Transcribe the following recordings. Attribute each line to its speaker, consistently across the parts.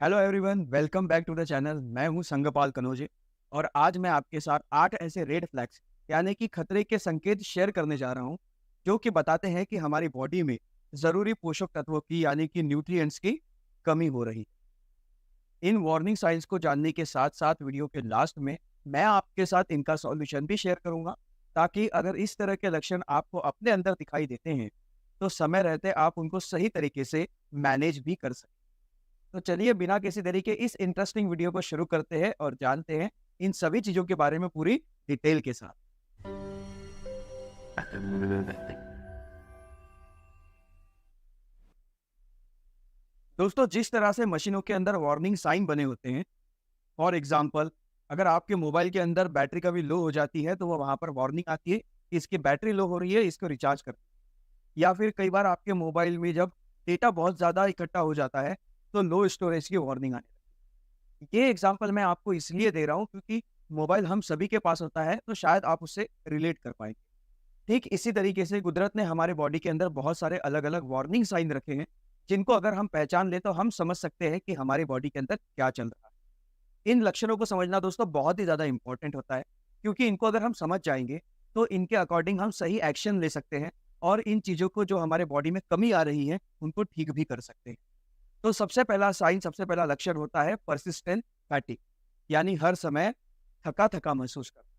Speaker 1: Hello everyone, welcome back to the channel. मैं हूं संगपाल कनोजे और आज मैं आपके साथ 8 ऐसे रेड फ्लैग्स यानी कि खतरे के संकेत शेयर करने जा रहा हूं जो कि बताते हैं कि हमारी बॉडी में ज़रूरी पोषक तत्वों की यानी कि न्यूट्रिएंट्स की कमी हो रही है। इन वार्निंग साइंस को जानने के साथ साथ वीडियो के लास्ट में मैं आपके साथ इनका सॉल्यूशन भी शेयर करूंगा, ताकि अगर इस तरह के लक्षण आपको अपने अंदर दिखाई देते हैं तो समय रहते आप उनको सही तरीके से मैनेज भी कर सकें। तो चलिए बिना किसी देरी के इस इंटरेस्टिंग वीडियो को शुरू करते हैं और जानते हैं इन सभी चीजों के बारे में पूरी डिटेल के साथ। दोस्तों, जिस तरह से मशीनों के अंदर वार्निंग साइन बने होते हैं, फॉर एग्जांपल अगर आपके मोबाइल के अंदर बैटरी कभी लो हो जाती है तो वो वहां पर वार्निंग आती है कि इसकी बैटरी लो हो रही है, इसको रिचार्ज कर। या फिर कई बार आपके मोबाइल में जब डेटा बहुत ज्यादा इकट्ठा हो जाता है तो लो स्टोरेज की वार्निंग आने लगती है। ये एग्जांपल मैं आपको इसलिए दे रहा हूँ क्योंकि मोबाइल हम सभी के पास होता है, तो शायद आप उससे रिलेट कर पाएंगे। ठीक इसी तरीके से कुदरत ने हमारे बॉडी के अंदर बहुत सारे अलग अलग वार्निंग साइन रखे हैं, जिनको अगर हम पहचान ले तो हम समझ सकते हैं कि हमारी बॉडी के अंदर क्या चल रहा है। इन लक्षणों को समझना दोस्तों बहुत ही ज्यादा इंपॉर्टेंट होता है, क्योंकि इनको अगर हम समझ जाएंगे तो इनके अकॉर्डिंग हम सही एक्शन ले सकते हैं और इन चीजों को जो हमारे बॉडी में कमी आ रही है उनको ठीक भी कर सकते हैं। तो सबसे पहला साइन, सबसे पहला लक्षण होता है परसिस्टेंट फैटिग, यानी हर समय थका थका महसूस करना।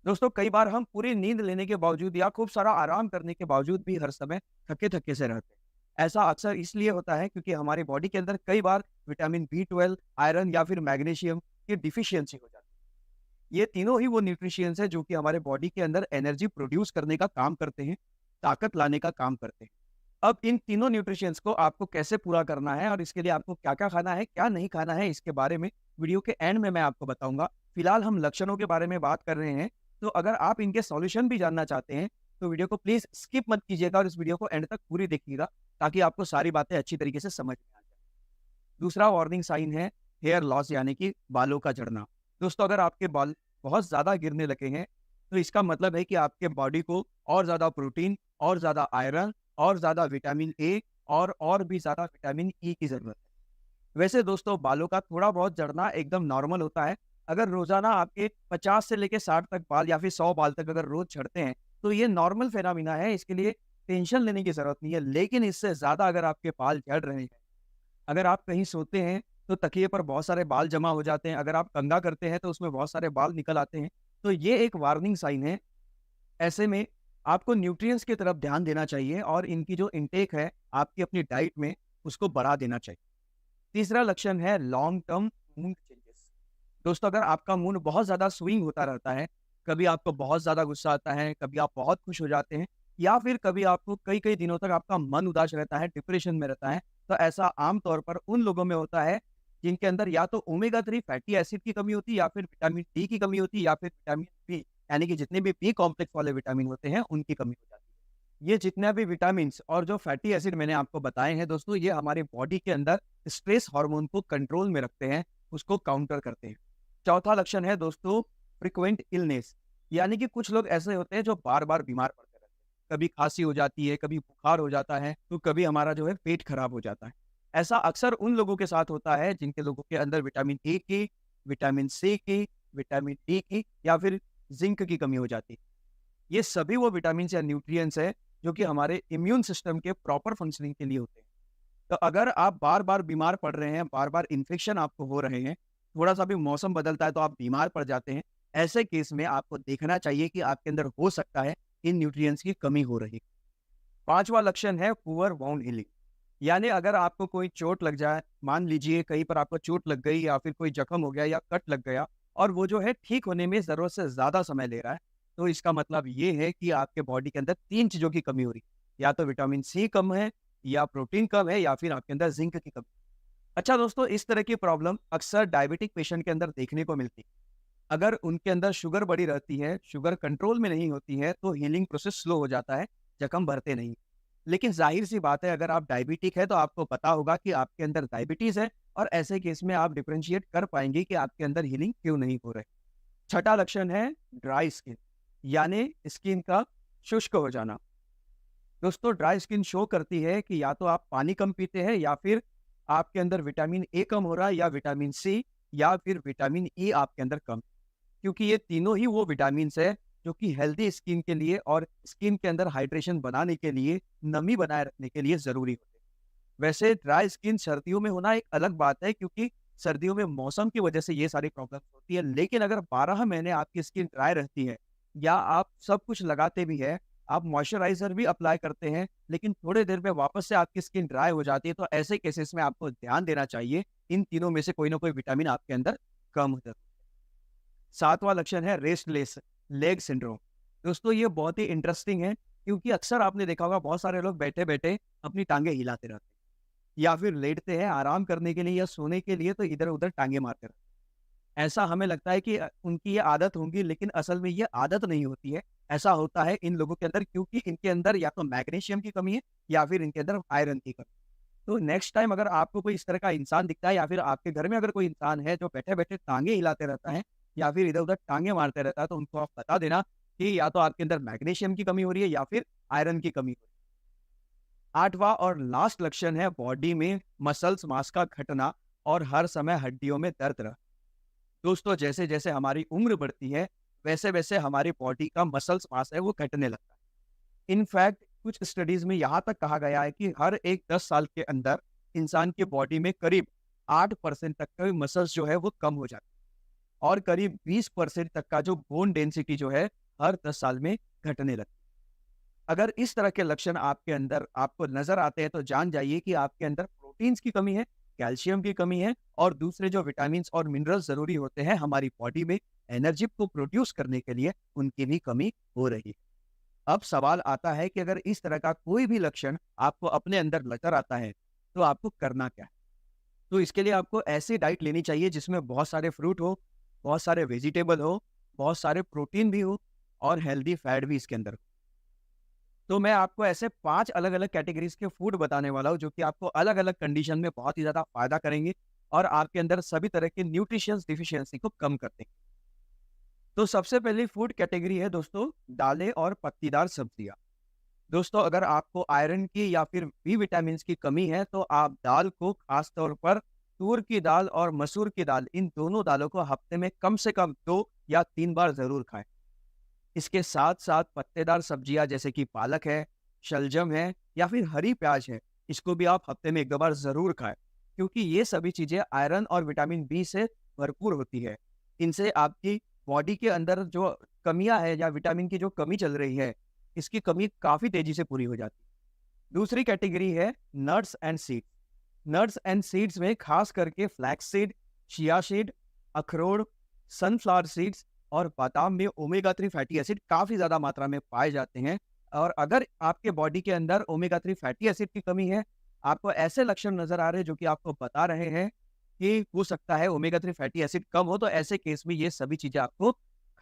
Speaker 1: दोस्तों, कई बार हम पूरी नींद लेने के बावजूद या खूब सारा आराम करने के बावजूद भी हर समय थके थके से रहते हैं। ऐसा अक्सर इसलिए होता है क्योंकि हमारी बॉडी के अंदर कई बार विटामिन B12, आयरन या फिर मैग्नीशियम की डिफिशियंसी हो जाती है। ये तीनों ही वो न्यूट्रिशियंस है जो कि हमारे बॉडी के अंदर एनर्जी प्रोड्यूस करने का काम करते हैं, ताकत लाने का काम करते हैं। अब इन तीनों न्यूट्रिशंस को आपको कैसे पूरा करना है और इसके लिए आपको क्या-क्या खाना है, क्या नहीं खाना है, इसके बारे में वीडियो के एंड में मैं आपको बताऊँगा। फिलहाल हम लक्षणों के बारे में बात कर रहे हैं, तो अगर आप इनके सॉल्यूशन भी जानना चाहते हैं, तो वीडियो को प्लीज़ स्किप मत कीजिएगा और इस वीडियो को एंड तक पूरी देखिएगा, ताकि आपको सारी बातें अच्छी तरीके से समझ में आ जाए। दूसरा वार्निंग साइन है हेयर लॉस, यानी कि बालों का झड़ना। दोस्तों, अगर आपके बाल बहुत ज़्यादा गिरने लगे हैं, तो इसका मतलब है कि आपके बॉडी को और ज़्यादा प्रोटीन, और ज़्यादा आयरन, और ज़्यादा विटामिन ए और भी ज़्यादा विटामिन ई की ज़रूरत है। वैसे दोस्तों, बालों का थोड़ा बहुत झड़ना एकदम नॉर्मल होता है। अगर रोज़ाना आपके 50 से लेके 60 तक बाल या फिर 100 बाल तक अगर रोज़ झड़ते हैं, तो ये नॉर्मल फिनोमिना है, इसके लिए टेंशन लेने की ज़रूरत नहीं है। लेकिन इससे ज़्यादा अगर आपके बाल झड़ रहे हैं, अगर आप कहीं सोते हैं तो तकिए पर बहुत सारे बाल जमा हो जाते हैं, अगर आप कंघा करते हैं तो उसमें बहुत सारे बाल निकल आते हैं, तो ये एक वार्निंग साइन है। ऐसे में आपको न्यूट्रिएंट्स की तरफ ध्यान देना चाहिए और इनकी जो इनटेक है आपकी अपनी डाइट में, उसको बढ़ा देना चाहिए। तीसरा लक्षण है लॉन्ग टर्म मूड चेंजेस। दोस्तों, अगर आपका मूड बहुत ज़्यादा स्विंग होता रहता है, कभी आपको बहुत ज़्यादा गुस्सा आता है, कभी आप बहुत खुश हो जाते हैं, या फिर कभी आपको कई-कई दिनों तक आपका मन उदास रहता है, डिप्रेशन में रहता है, तो ऐसा आम तौर पर उन लोगों में होता है जिनके अंदर या तो ओमेगा 3 फैटी एसिड की कमी होती है, या फिर विटामिन डी की कमी होती है, या फिर विटामिन बी, यानी कि जितने भी बी कॉम्प्लेक्स वाले विटामिन होते हैं उनकी कमी हो जाती है। ये जितने भी विटामिन्स और जो फैटी एसिड मैंने आपको बताए हैं दोस्तों, ये हमारी बॉडी के अंदर स्ट्रेस हार्मोन को कंट्रोल में रखते हैं, उसको काउंटर करते हैं। चौथा लक्षण है दोस्तों फ्रीक्वेंट इलनेस, यानी कि कुछ लोग ऐसे होते हैं जो बार-बार बीमार पड़ते रहते हैं। कभी खाँसी हो जाती है, कभी बुखार हो जाता है, तो कभी हमारा जो है पेट खराब हो जाता है। ऐसा अक्सर उन लोगों के साथ होता है जिनके लोगों के अंदर विटामिन ए की, विटामिन सी की, विटामिन डी की या फिर ज़िंक की कमी हो जाती है। ये सभी वो विटामिन्स या न्यूट्रिएंट्स हैं जो कि हमारे इम्यून सिस्टम के प्रॉपर फंक्शनिंग के लिए होते हैं। तो अगर आप बार-बार बीमार पड़ रहे हैं, बार-बार इन्फेक्शन आपको हो रहे हैं, थोड़ा-सा भी मौसम बदलता है तो आप बीमार पड़ जाते हैं, ऐसे केस में आपको देखना चाहिए कि आपके अंदर हो सकता है इन न्यूट्रिएंट्स की कमी हो रही है। पाँचवां लक्षण है पुअर वुंड हीलिंग, यानी अगर आपको कोई चोट लग जाए, मान लीजिए कहीं पर आपको चोट लग गई या फिर कोई जख्म हो गया या कट लग गया और वो जो है ठीक होने में ज़रूरत से ज़्यादा समय ले रहा है, तो इसका मतलब ये है कि आपके बॉडी के अंदर 3 चीज़ों की कमी हो रही है। या तो विटामिन सी कम है, या प्रोटीन कम है, या फिर आपके अंदर ज़िंक की कमी। अच्छा दोस्तों, इस तरह की प्रॉब्लम अक्सर डायबिटिक पेशेंट के अंदर देखने को मिलती है। अगर उनके अंदर शुगर बढ़ी रहती है, शुगर कंट्रोल में नहीं होती है, तो हीलिंग प्रोसेस स्लो हो जाता है, जख्म भरते नहीं। लेकिन ज़ाहिर-सी बात है, अगर आप डायबिटिक है तो आपको पता होगा कि आपके अंदर डायबिटीज़ है और ऐसे केस में आप डिफरेंशिएट कर पाएँगे कि आपके अंदर हीलिंग क्यों नहीं हो रही। छठा लक्षण है ड्राई स्किन, यानी स्किन का शुष्क हो जाना। दोस्तों, ड्राई स्किन शो करती है कि या तो आप पानी कम पीते हैं या फिर आपके अंदर विटामिन ए कम हो रहा है या विटामिन सी या फिर विटामिन ई आपके अंदर कम। क्योंकि ये तीनों ही वो विटामिन्स है जो कि हेल्दी स्किन के लिए और स्किन के अंदर हाइड्रेशन बनाने के लिए, नमी बनाए रखने के लिए ज़रूरी होते हैं। वैसे ड्राई स्किन सर्दियों में होना एक अलग बात है, क्योंकि सर्दियों में मौसम की वजह से ये सारी प्रॉब्लम्स होती है। लेकिन अगर 12 महीने आपकी स्किन ड्राई रहती है या आप सब कुछ लगाते भी हैं, आप मॉइस्चराइज़र भी अप्लाई करते हैं, लेकिन थोड़ी देर में वापस से आपकी स्किन ड्राई हो जाती है, तो ऐसे केसेस में आपको ध्यान देना चाहिए, इन तीनों में से कोई ना कोई विटामिन आपके अंदर कम हो। 7वां लक्षण है रेस्टलेस लेग सिंड्रोम। दोस्तों ये बहुत ही इंटरेस्टिंग है, क्योंकि अक्सर आपने देखा होगा बहुत सारे लोग बैठे-बैठे अपनी टाँगें हिलाते रहते हैं या फिर लेटते हैं आराम करने के लिए या सोने के लिए, तो इधर-उधर टाँगें मारते रहते हैं। ऐसा हमें लगता है कि उनकी ये आदत होंगी, लेकिन असल में ये आदत नहीं होती है। ऐसा होता है इन लोगों के अंदर क्योंकि इनके अंदर या तो मैग्नीशियम की कमी है या फिर इनके अंदर आयरन की कमी। तो नेक्स्ट टाइम अगर आपको कोई इस तरह का इंसान दिखता है या फिर आपके घर में अगर कोई इंसान है जो बैठे-बैठे टाँगे हिलाते रहता है या फिर इधर-उधर टाँगे मारते रहता है, तो उनको आप बता देना कि या तो आपके अंदर मैग्नीशियम की कमी हो रही है या फिर आयरन की कमी हो रही है। 8वां और लास्ट लक्षण है बॉडी में मसल्स मास का घटना और हर समय हड्डियों में दर्द रहना। दोस्तों जैसे-जैसे हमारी उम्र बढ़ती है, वैसे-वैसे हमारी बॉडी का मसल्स मास है वो घटने लगता है। इनफैक्ट कुछ स्टडीज़ में यहाँ तक कहा गया है कि हर एक 10 साल के अंदर इंसान की बॉडी में करीब 8% तक का मसल्स जो है वो कम हो जाता है और करीब 20% तक का जो बोन डेंसिटी जो है हर 10 साल में घटने लगती है। अगर इस तरह के लक्षण आपके अंदर आपको नज़र आते हैं, तो जान जाइए कि आपके अंदर प्रोटीन्स की कमी है, कैल्शियम की कमी है और दूसरे जो विटामिन्स और मिनरल्स ज़रूरी होते हैं हमारी बॉडी में एनर्जी को प्रोड्यूस करने के लिए, उनकी भी कमी हो रही है। अब सवाल आता है कि अगर इस तरह का कोई भी लक्षण आपको अपने अंदर नज़र आता है, तो आपको करना क्या है? तो इसके लिए आपको ऐसी डाइट लेनी चाहिए जिसमें बहुत सारे फ्रूट हो, बहुत सारे वेजिटेबल हो, बहुत सारे प्रोटीन भी हो और हेल्दी फैट भी इसके अंदर हो। तो मैं आपको ऐसे 5 अलग-अलग कैटेगरीज़ के फूड बताने वाला हूँ, जो कि आपको अलग-अलग कंडीशन में बहुत ही ज़्यादा फ़ायदा करेंगे और आपके अंदर सभी तरह के न्यूट्रिशंस डिफिशियंसी को कम कर देंगे। तो सबसे पहली फूड कैटेगरी है दोस्तों, दालें और पत्तीदार सब्जियाँ। दोस्तों अगर आपको आयरन की या फिर बी विटामिन्स की कमी है, तो आप दाल को खास तौर पर तूर की दाल और मसूर की दाल, इन दोनों दालों को हफ्ते में कम से कम 2 या 3 बार ज़रूर खाएँ। इसके साथ-साथ पत्तेदार सब्जियाँ जैसे कि पालक है, शलजम है या फिर हरी प्याज है, इसको भी आप हफ्ते में 1-2 बार ज़रूर खाएँ, क्योंकि ये सभी चीज़ें आयरन और विटामिन बी से भरपूर होती है। इनसे आपकी बॉडी के अंदर जो कमियाँ हैं या विटामिन की जो कमी चल रही है, इसकी कमी काफ़ी तेज़ी से पूरी हो जाती है। दूसरी कैटेगरी है nuts and seeds. Nuts and seeds में खास करके फ्लैक्स सीड, चिया सीड, अखरोट, सनफ्लावर सीड्स और बादाम में ओमेगा 3 फैटी एसिड काफ़ी ज़्यादा मात्रा में पाए जाते हैं। और अगर आपके बॉडी के अंदर ओमेगा 3 फैटी एसिड की कमी है, आपको ऐसे लक्षण नज़र आ रहे हैं जो कि आपको बता रहे हैं कि हो सकता है ओमेगा 3 फैटी एसिड कम हो, तो ऐसे केस में ये सभी चीज़ें आपको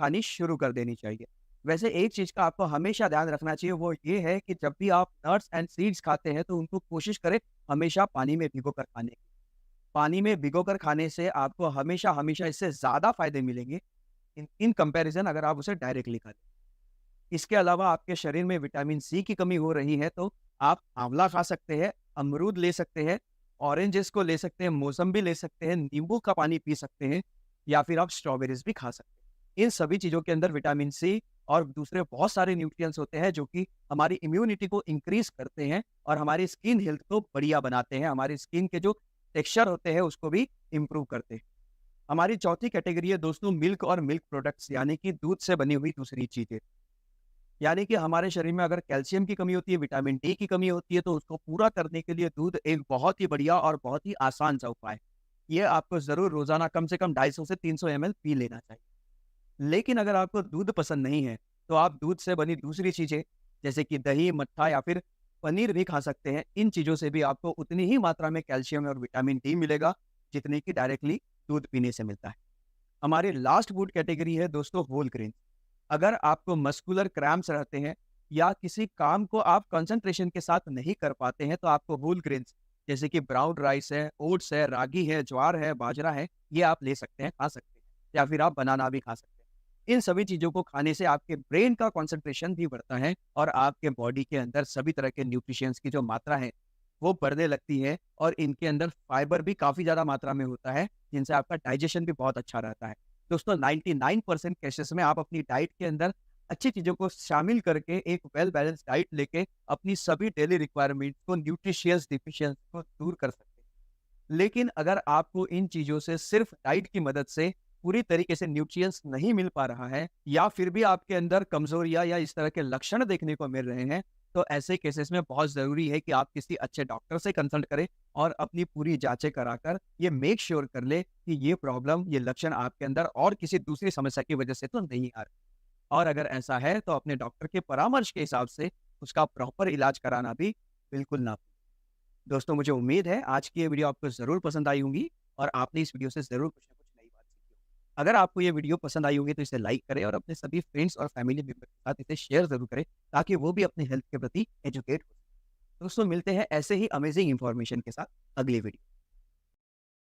Speaker 1: खानी शुरू कर देनी चाहिए। वैसे एक चीज़ का आपको हमेशा ध्यान रखना चाहिए, वो ये है कि जब भी आप नट्स एंड सीड्स खाते हैं, तो उनको कोशिश करें हमेशा पानी में भिगोकर खाने की। पानी में भिगोकर खाने से आपको हमेशा-हमेशा इससे ज़्यादा फ़ायदे मिलेंगे इन इन कंपैरिज़न अगर आप उसे डायरेक्टली खा लें। इसके अलावा आपके शरीर में विटामिन सी की कमी हो रही है, तो आप आँवला खा सकते हैं, अमरूद ले सकते हैं, ऑरेंजेस को ले सकते हैं, मौसम्बी ले सकते हैं, नींबू का पानी पी सकते हैं या फिर आप स्ट्रॉबेरीज़ भी खा सकते हैं। इन सभी चीज़ों के अंदर विटामिन सी और दूसरे बहुत सारे न्यूट्रिएंट्स होते हैं जो कि हमारी इम्यूनिटी को इंक्रीज़ करते हैं और हमारी स्किन हेल्थ को बढ़िया बनाते हैं। हमारी स्किन के जो टेक्सचर होते हैं उसको भी इम्प्रूव करते हैं। हमारी चौथी कैटेगरी है दोस्तों मिल्क और मिल्क प्रोडक्ट्स, यानी कि दूध से बनी हुई दूसरी चीज़ें। यानी कि हमारे शरीर में अगर कैल्शियम की कमी होती है, विटामिन डी की कमी होती है, तो उसको पूरा करने के लिए दूध एक बहुत ही बढ़िया और बहुत ही आसान सा उपाय है। ये आपको ज़रूर रोज़ाना कम से कम 250 से 300 एमएल पी लेना चाहिए। लेकिन अगर आपको दूध पसंद नहीं है, तो आप दूध से बनी दूसरी चीज़ें, जैसे कि दही, मट्ठा या फिर पनीर भी खा सकते हैं। इन चीज़ों से भी आपको उतनी ही मात्रा में कैल्शियम और विटामिन डी मिलेगा, जितनी कि डायरेक्टली दूध पीने से मिलता है। हमारी लास्ट फूड कैटेगरी है दोस्तों होल ग्रेन। अगर आपको मस्कुलर क्रैम्प्स रहते हैं या किसी काम को आप कंसंट्रेशन के साथ नहीं कर पाते हैं, तो आपको होल ग्रेन्स जैसे कि ब्राउन राइस है, ओट्स है, रागी है, ज्वार है, बाजरा है, ये आप ले सकते हैं, खा सकते हैं या फिर आप बनाना भी खा सकते हैं। इन सभी चीज़ों को खाने से आपके ब्रेन का कंसंट्रेशन भी बढ़ता है और आपके बॉडी के अंदर सभी तरह के न्यूट्रिशंस की जो मात्रा है, वो बढ़ने लगती है और इनके अंदर फाइबर भी काफ़ी ज़्यादा मात्रा में होता है, जिनसे आपका डाइजेशन भी बहुत अच्छा रहता है। दोस्तों 99% केसेस में आप अपनी डाइट के अंदर अच्छी चीज़ों को शामिल करके एक वेल बैलेंस डाइट लेके अपनी सभी डेली रिक्वायरमेंट को न्यूट्रिशियस डिफिशियंसी को दूर कर सकते हैं। लेकिन अगर आपको इन चीज़ों से सिर्फ डाइट की मदद से पूरी तरीके से न्यूट्रिएंट्स नहीं मिल पा रहा है या फिर भी आपके अंदर कमज़ोरियाँ या इस तरह के लक्षण देखने को मिल रहे हैं, तो ऐसे केसेस में बहुत ज़रूरी है कि आप किसी अच्छे डॉक्टर से कंसल्ट करें और अपनी पूरी जाँचें कराकर ये मेक श्योर कर लें कि ये प्रॉब्लम, ये लक्षण आपके अंदर और किसी दूसरी समस्या की वजह से तो नहीं आ रहे। और अगर ऐसा है तो अपने डॉक्टर के परामर्श के हिसाब से उसका प्रॉपर इलाज कराना भी बिल्कुल ना भूलें। दोस्तों मुझे उम्मीद है आज की ये वीडियो आपको ज़रूर पसंद आई होंगी और आपने इस वीडियो से ज़रूर कुछ ना कुछ नई बात सीखी होगी। अगर आपको ये वीडियो पसंद आई होगी तो इसे लाइक करें और अपने सभी फ्रेंड्स और फैमिली मेंबर के साथ इसे शेयर ज़रूर करें ताकि वो भी अपने हेल्थ के प्रति एजुकेट हो। दोस्तों मिलते हैं ऐसे ही अमेजिंग इन्फॉर्मेशन के साथ अगली वीडियो।